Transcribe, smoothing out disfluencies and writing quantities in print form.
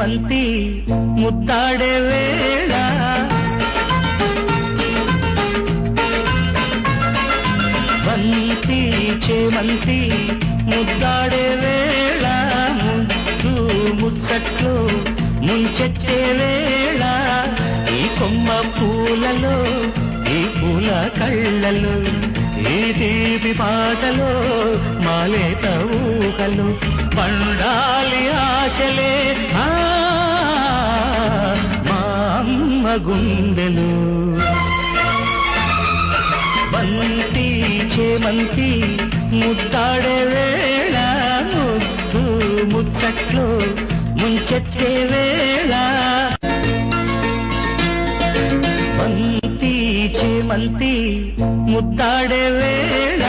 చేమంతి ముద్దాడే వేళ బంతి చేమంతి ముద్దాడే వేళ ముద్దు ముచ్చట్లు ముంచెత్తే వేళ ఈ కొమ్మ పూలలో ఈ పూల కళ్ళలో ఈ తీపి పాటలో మాలేత ఊహలు పండాలి ఆశలే మా అమ్మ గుండెలు బంతి చేమంతి ముద్దాడే వేళ ముద్దు ముచ్చట్లు ముంచెత్తే వేళ బంతి చేమంతి ముద్దాడే వేళ